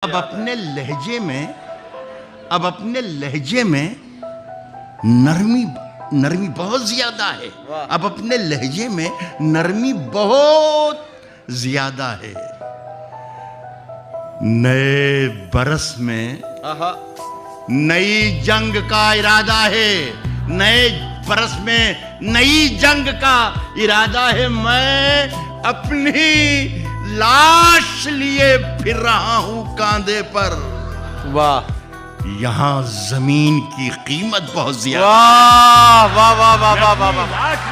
अब अपने लहजे में नरमी बहुत ज्यादा है। अब अपने लहजे में नरमी बहुत ज्यादा है। नए बरस में नई जंग का इरादा है। नए बरस में नई जंग का इरादा है। मैं अपनी लाश लिए फिर रहा हूं कांधे पर। वाह, यहाँ जमीन की कीमत बहुत ज्यादा। वाह वाह वाह वाह वाह वाह वाह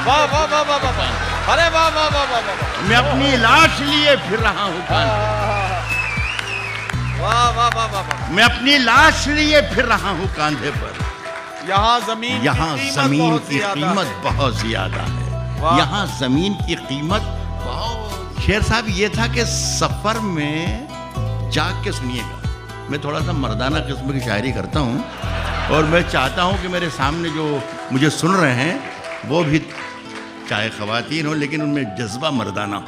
वाह वाह वाह वाह, अरे वाह वाह वाह वाह वाह, मैं अपनी लाश लिए फिर रहा हूं कांधे। वाह वाह वाह वाह, मैं अपनी लाश लिए फिर रहा हूं कांधे पर। यहाँ जमीन की कीमत बहुत ज्यादा है। यहाँ जमीन की कीमत बहुत। शेर साहब, ये था कि सफर में जाग के सुनिएगा। मैं थोड़ा सा मर्दाना किस्म की शायरी करता हूँ और मैं चाहता हूँ कि मेरे सामने जो मुझे सुन रहे हैं वो भी चाहे ख़वातीन हो लेकिन उनमें जज्बा मर्दाना हो।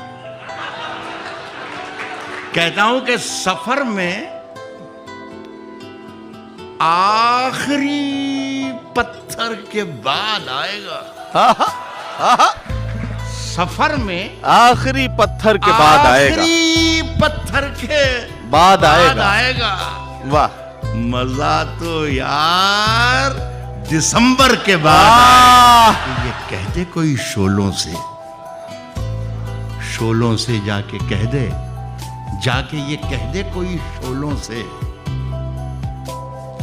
कहता हूँ कि सफर में आखिरी पत्थर के बाद आएगा। सफर में आखिरी पत्थर के बाद आएगा। आखिरी पत्थर के बाद आएगा। वाह, मजा तो यार दिसंबर के बाद। ये कह दे कोई शोलों से जाके कह दे, ये कह दे कोई शोलों से,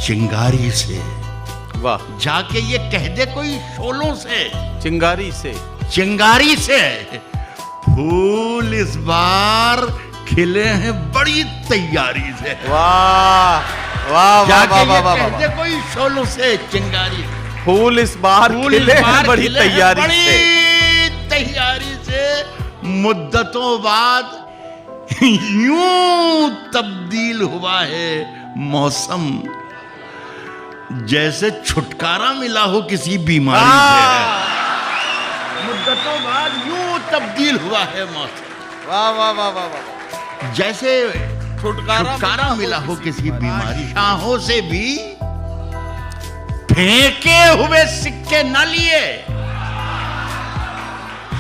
चिंगारी से। वाह, जाके ये कह दे कोई शोलों से, चिंगारी से फूल इस बार खिले हैं बड़ी तैयारी से। वाह वाह वाह वाह वाह वाह, कह दे कोई शोलों से, चिंगारी। फूल इस बार खिले हैं बड़ी तैयारी से। मुद्दतों बाद यूं तब्दील हुआ है मौसम, जैसे छुटकारा मिला हो किसी बीमारी से। मुद्दतों बाद यूं तब्दील हुआ है मौसम। वाह वाह वाह वाह वाह, जैसे छुटकारा मिला हो किसी बीमारी। शाहों से भी फेंके हुए सिक्के न लिए,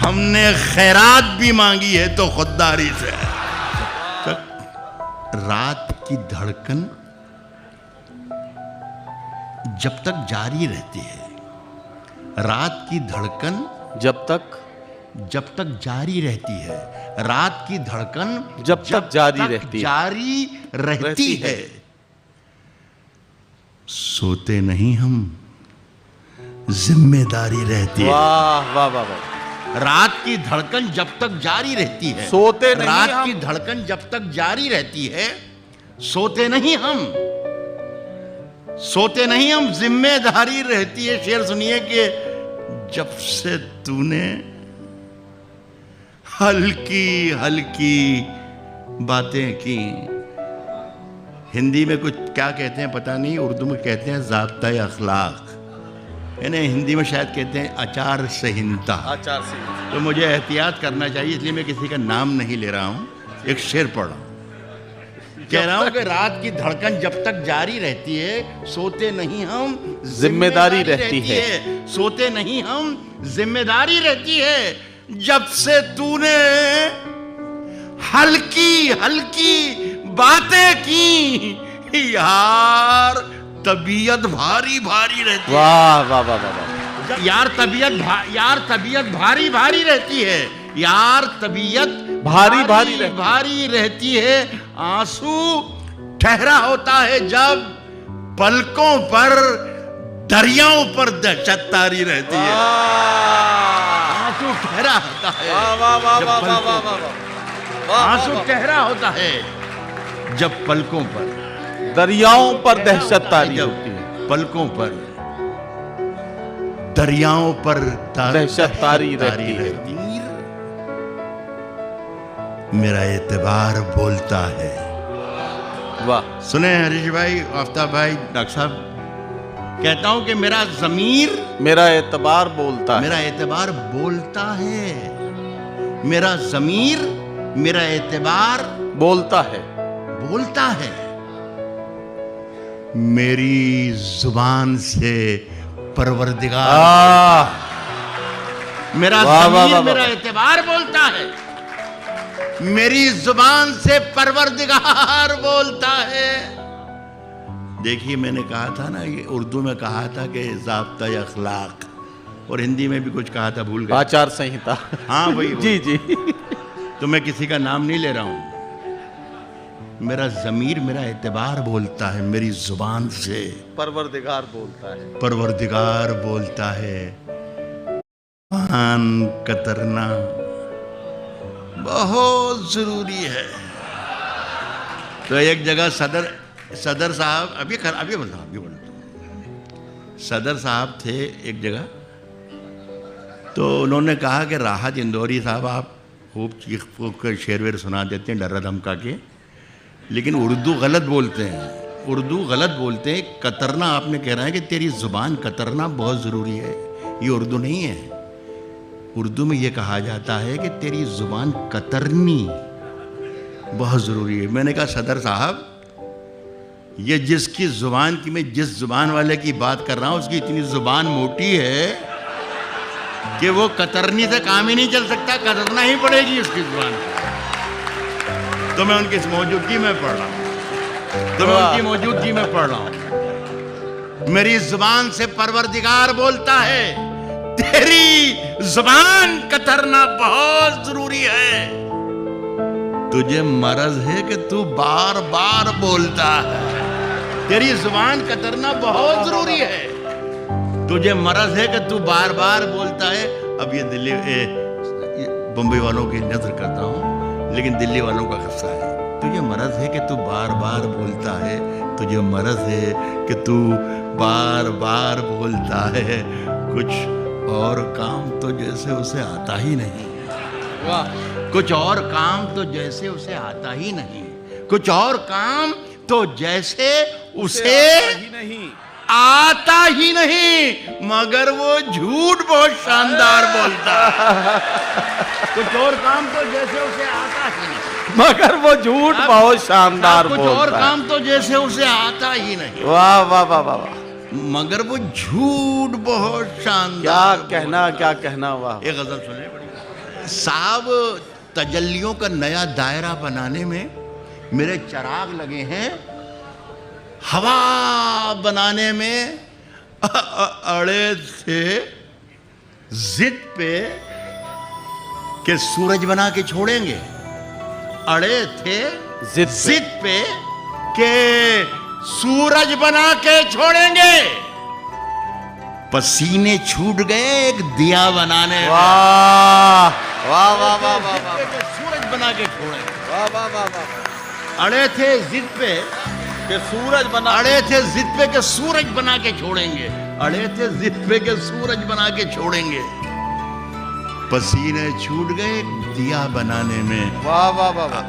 हमने खैरात भी मांगी है तो खुददारी से। रात की धड़कन जब तक जारी रहती है, रात की धड़कन जब तक जारी रहती है, रात की धड़कन जब तक जारी रहती है। सोते नहीं हम, जिम्मेदारी रहती है। वाह वाह वाह वाह, रात की धड़कन जब तक जारी रहती है, सोते नहीं रात हम। की धड़कन जब तक जारी रहती है, सोते नहीं हम, जिम्मेदारी रहती है। शेर सुनिए कि जब से तूने हल्की हल्की बातें की। हिंदी में कुछ क्या कहते हैं पता नहीं, उर्दू में कहते हैं ज़ाब्ता अखलाक, यानी हिंदी में शायद कहते हैं आचार संहिता। तो मुझे एहतियात करना चाहिए, इसलिए मैं किसी का नाम नहीं ले रहा हूँ। एक शेर पढ़ रहा हूँ, कह रहा हूँ कि रात की धड़कन जब तक जारी रहती है, सोते नहीं हम, जिम्मेदारी रहती है। सोते नहीं हम, जिम्मेदारी रहती है। जब से तूने हल्की हल्की बातें की यार, तबीयत भारी भारी रहती है। वाह वाह वाह वाह, यार तबीयत भारी भारी रहती है। यार तबीयत भारी रहती है। आंसू ठहरा होता है जब पलकों पर दरियाओं पर दहशत तारी रहती है। आंसू ठहरा होता है, आंसू ठहरा होता है जब पलकों पर दरियाओं पर दहशत तारी होती है। पलकों पर दरियाओं पर दहशत तारी रहती है। मेरा एतबार बोलता है। वाह, सुने हरीश भाई, आफ्ताब भाई, डॉक्टर साहब, कहता हूं कि मेरा ज़मीर, मेरा एतबार बोलता है। मेरा एतबार बोलता है। मेरा ज़मीर, मेरा एतबार बोलता है। मेरी जुबान से परवरदिगार, मेरा ज़मीर मेरा एतबार बोलता है, मेरी जुबान से परवरदिगार बोलता है। देखिए मैंने कहा था ना, ये उर्दू में कहा था कि ज़ाब्ता अखलाक, और हिंदी में भी कुछ कहा था, भूल गया। आचार संहिता। हाँ वही जी जी। तो मैं किसी का नाम नहीं ले रहा हूं। मेरा ज़मीर मेरा एतबार बोलता है, मेरी जुबान से परवरदिगार बोलता है, परवरदिगार बोलता है। पान कतरना बहुत जरूरी है। तो एक जगह सदर साहब अभी बोलो सदर साहब थे एक जगह, तो उन्होंने कहा कि राहत इंदौरी साहब आप खूब चीख फूक कर शेर वेर सुना देते हैं डरा धमका के, लेकिन उर्दू गलत बोलते हैं, उर्दू गलत बोलते हैं। कतरना आपने कह रहा है कि तेरी ज़ुबान कतरना बहुत ज़रूरी है, ये उर्दू नहीं है। उर्दू में ये कहा जाता है कि तेरी ज़ुबान कतरनी बहुत ज़रूरी है। मैंने कहा सदर साहब, ये जिसकी ज़ुबान की, मैं जिस ज़ुबान वाले की बात कर रहा हूँ उसकी इतनी ज़ुबान मोटी है कि वो कतरनी से काम ही नहीं चल सकता, कतरना ही पड़ेगी उसकी ज़ुबान। तो मैं उनकी मौजूदगी में पढ़ रहा हूँ, मेरी ज़ुबान से परवरदिगार बोलता है, तेरी ज़ुबान कतरना बहुत ज़रूरी है। तुझे मरज है कि तू बार बार बोलता है, तेरी ज़ुबान कतरना बहुत ज़रूरी है। तुझे मरज है कि तू बार बार बोलता है। अब ये दिल्ली बम्बई वालों की नजर करता हूँ, लेकिन दिल्ली वालों का किस्सा है। तुझे मरज है कि तू बार बार बोलता है, तुझे मरज है कि तू बार बार बोलता है। कुछ और काम तो जैसे उसे आता ही नहीं, कुछ और काम तो जैसे उसे आता ही नहीं, कुछ और काम तो जैसे उसे नहीं आता ही नहीं, मगर वो झूठ बहुत शानदार बोलता है। कुछ और काम तो जैसे उसे आता ही नहीं, मगर वो झूठ बहुत शानदार बोलता है। कुछ और काम तो जैसे उसे आता ही नहीं, वाह वाह वाह वाह वाह, मगर वो झूठ बहुत शानदार। क्या कहना। वाह, एक गजल सुने बड़ी साहब। तजल्लियों का नया दायरा बनाने में मेरे चिराग लगे हैं, हवा बनाने में अड़े थे जिद पे कि सूरज बना के छोड़ेंगे, अड़े थे जिद पे कि सूरज बना के छोड़ेंगे। पसीने छूट गए एक दिया बनाने में। वाह वाह वाह वाह वाह, सूरज बना के छोड़ेंगे। वाह वाह वाह वाह। अड़े थे जिद पे कि सूरज बना, अड़े थे जिद पे के सूरज बना के छोड़ेंगे, अड़े थे जिद पे के सूरज बना के छोड़ेंगे। पसीने छूट गए दिया बनाने में। वाह वाह वाह वाह।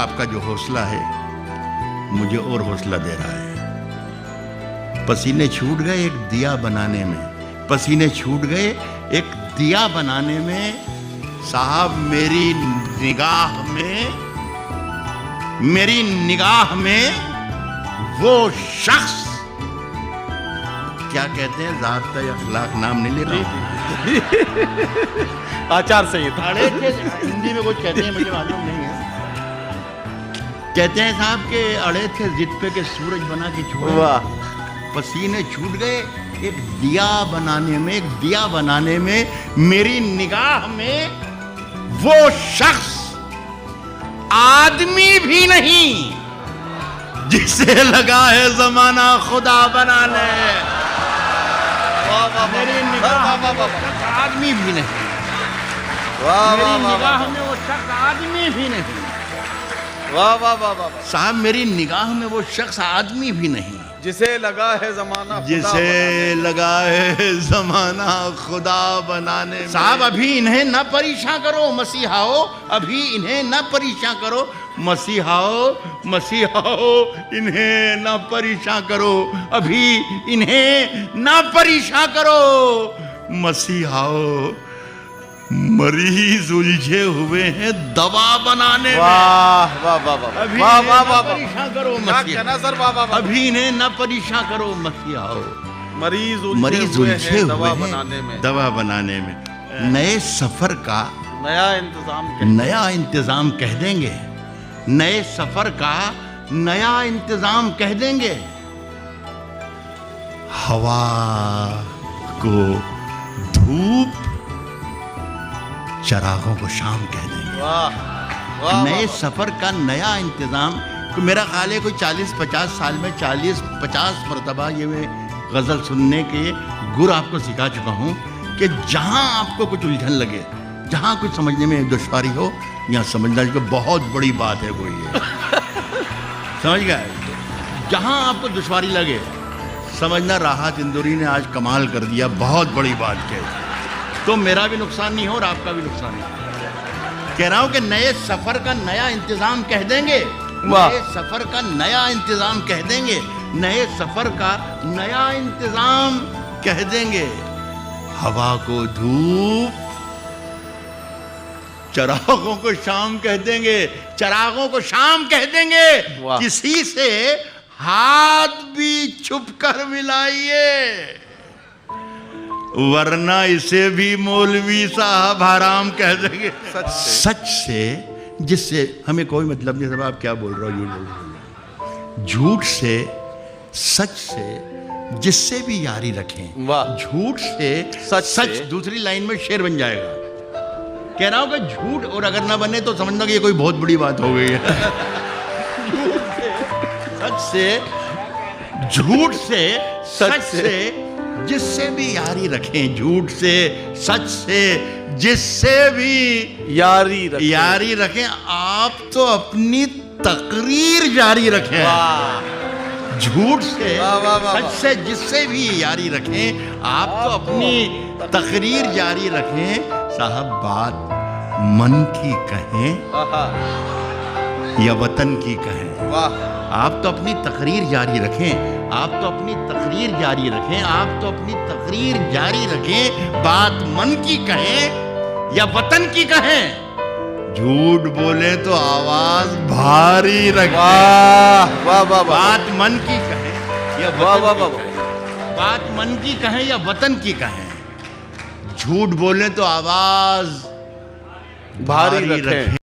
आपका जो हौसला है मुझे और हौसला दे रहा है। पसीने छूट गए एक दिया बनाने में, पसीने छूट गए एक दिया बनाने में। साहब मेरी निगाह में वो शख्स, क्या कहते हैं, ज़ाब्ता अखलाक नाम नहीं ले रहा हूं, आचार संहिता। अड़े थे, हिंदी में कुछ कहते हैं मुझे मालूम नहीं है। कहते हैं साहब के अड़े थे जिद पे के सूरज बना के छोड़े। वाह। पसीने छूट गए एक दिया बनाने में, एक दिया बनाने में। मेरी निगाह में वो शख्स आदमी भी नहीं जिसे लगा है जमाना खुदा बनाने। मेरी निगाह में वो शख्स आदमी भी नहीं, मेरी निगाह में वो शख्स आदमी भी नहीं। वाह वाह वाह वाह। साहब मेरी निगाह में वो शख्स आदमी भी नहीं जिसे लगा है जमाना, जिसे लगा है जमाना खुदा बनाने में। साहब अभी इन्हें न परेशान करो मसीहाओ, अभी इन्हें न परेशान करो मसीहाओ, मसीहाओ इन्हें न परेशान करो, अभी इन्हें न परेशान करो मसीहाओ। मरीज उलझे हुए हैं दवा बनाने में। वाह वाह वाह वाह अभी वाह इन्हें वाह न वाह परेशान करो क्या मसीहा, कहना सर, वाह वाह वाह। अभी इन्हें न परेशान करो मसीहा। मरीज मरीज हुए उलझे हैं हुए दवा हैं बनाने में। दवा बनाने में। नए सफर का नया इंतजाम नया इंतजाम कह देंगे, नए सफर का नया इंतजाम कह देंगे। हवा को धूप, चरागों को शाम कह देंगे। वाह वाह नए वाह। सफर का नया इंतजाम। तो मेरा ख्याल है कोई 40-50 साल में 40-50 मरतबा ये मैं गज़ल सुनने के गुर आपको सिखा चुका हूँ कि जहाँ आपको कुछ उलझन लगे, जहाँ कुछ समझने में दुश्वारी हो, यहाँ समझना कि बहुत बड़ी बात है कोई ये। समझ गए? जहाँ आपको दुश्वारी लगे समझना राहत इंदौरी ने आज कमाल कर दिया, बहुत बड़ी बात कही। तो मेरा भी नुकसान नहीं हो और आपका भी नुकसान नहीं हो। कह रहा हूं कि नए सफर का नया इंतजाम कह देंगे, नए सफर का नया इंतजाम कह देंगे, नए सफर का नया इंतजाम कह देंगे। हवा को धूप, चरागों को शाम कह देंगे, चरागों को शाम कह देंगे। वाह। किसी से हाथ भी छुप कर मिलाइए, वरना इसे भी मौलवी साहब हराम कह देंगे। सच से जिससे हमें कोई मतलब नहीं। सब आप क्या बोल रहे हो, झूठ बोल रहे हो। झूठ से, सच से जिससे भी यारी रखें। वाह। झूठ से सच सच से। दूसरी लाइन में शेर बन जाएगा। कह रहा हूं कि झूठ, और अगर ना बने तो समझना कि ये कोई बहुत बड़ी बात हो गई है। झूठ से, सच से, झूठ से, सच से जिससे भी यारी रखें। झूठ से, सच से जिससे भी यारी रखें। आप तो अपनी तकरीर जारी रखें। वाह। झूठ से, वाह, वाह, वाह, सच से जिससे भी यारी रखें। आप तो अपनी तकरीर जारी रखें। साहब बात मन की कहें आहा। या वतन की कहें, वाह। आप तो अपनी तकरीर जारी रखें। आप तो अपनी तकरीर जारी रखें। आप तो अपनी तकरीर जारी रखें। बात मन की कहें या वतन की कहें। झूठ बोले तो आवाज भारी रखें। वाह वाह वाह। बात मन की कहें या वाह वतन वाह की वाह। कहें। बात मन की कहें या वतन की कहें। झूठ बोले तो आवाज भारी रखें।